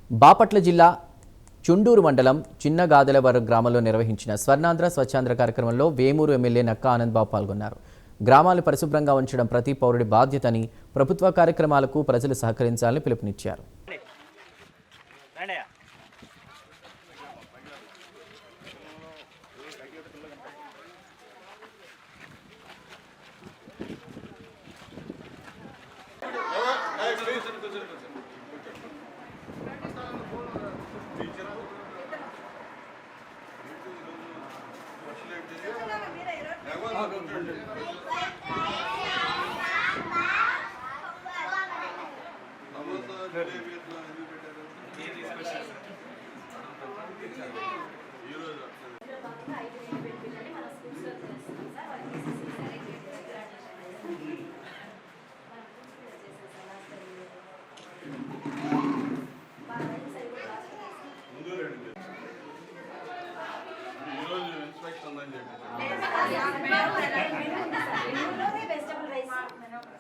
బాపట్ల జిల్లా చుండూరు మండలం చిన్నగాదెలవరం గ్రామంలో నిర్వహించిన స్వర్ణాంధ్ర స్వచ్ఛాంధ్ర కార్యక్రమంలో వేమూరు ఎమ్మెల్యే నక్కా ఆనందబాబు పాల్గొన్నారు. గ్రామాలు పరిశుభ్రంగా ఉంచడం ప్రతి పౌరుడి బాధ్యతని, ప్రభుత్వ కార్యక్రమాలకు ప్రజలు సహకరించాలని పిలుపునిచ్చారు.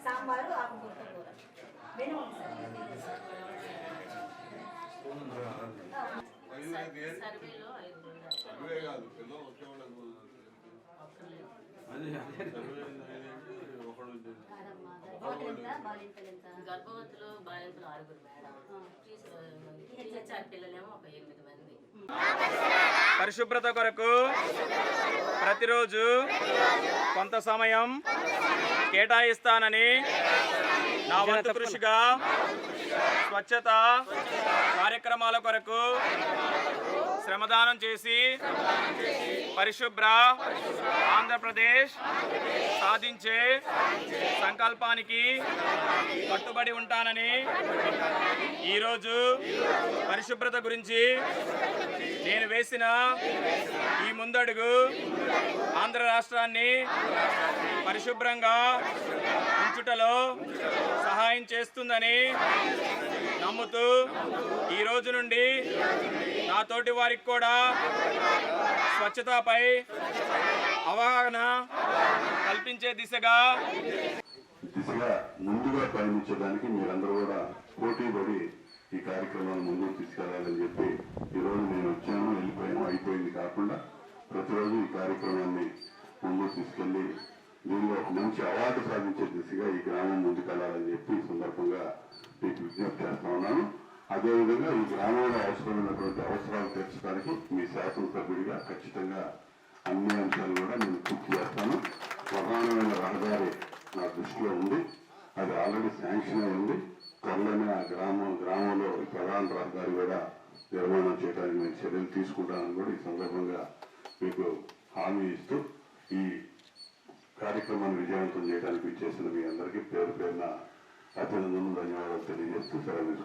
సాంబారు ఆకుకూర మెను గర్భవతులు బాలింతలు 6 మేడం, పిల్లలేమో ఒక 8 మంది. పరిశుభ్రత కొరకు ప్రతిరోజు కొంత సమయం కేటాయిస్తానని నా వంతు కృషిగా స్వచ్ఛత కార్యక్రమాల కొరకు శ్రమదానం చేసి పరిశుభ్ర ఆంధ్రప్రదేశ్ సాధించే సంకల్పానికి కట్టుబడి ఉంటానని ఈరోజు పరిశుభ్రత గురించి నేను వేసిన ఈ ముందడుగు ఆంధ్ర రాష్ట్రాన్ని పరిశుభ్రంగా ఉంచుటలో సహాయం చేస్తుందని నమ్ముతూ ఈ రోజు నుండి నా తోటి వారికి కూడా స్వచ్ఛతపై అవగాహన కల్పించే దిశగా ముందుగా పయనించడానికి మీరందరూ కూడా పోటీపడి ఈ కార్యక్రమాన్ని ముందుకు తీసుకెళ్లాలని చెప్పి ఈరోజు నేను వచ్చాను, వెళ్ళిపోయాను, అయిపోయింది కాకుండా ప్రతిరోజు ఈ కార్యక్రమాన్ని ముందుకు తీసుకెళ్లి దీనిలో ఒక మంచి అవార్డు సాధించే దిశగా ఈ గ్రామం ముందుకెళ్లాలని చెప్పి ఈ సందర్భంగా మీకు విజ్ఞప్తి చేస్తా ఉన్నాను. అదేవిధంగా ఈ గ్రామంలో అవసరమైనటువంటి అవసరాలు తీర్చడానికి మీ శాసనసభ్యుడిగా ఖచ్చితంగా అన్ని అంశాలు కూడా నేను పూర్తి చేస్తాను. ప్రధానమైన రహదారి నా దృష్టిలో ఉంది, అది ఆల్రెడీ శాంక్షన్ అయి ఉంది. త్వరలోనే ఆ గ్రామంలో ఈ ప్రధాన రహదారి కూడా నిర్మాణం చేయడానికి నేను చర్యలు తీసుకుంటానని కూడా ఈ సందర్భంగా మీకు హామీ ఇస్తూ ఈ కార్యక్రమాన్ని విజయవంతం చేయడానికి చేసిన మీ అందరికీ పేరు పేరున అభినందనలు, ధన్యవాదాలు తెలియజేస్తూ సెలవు.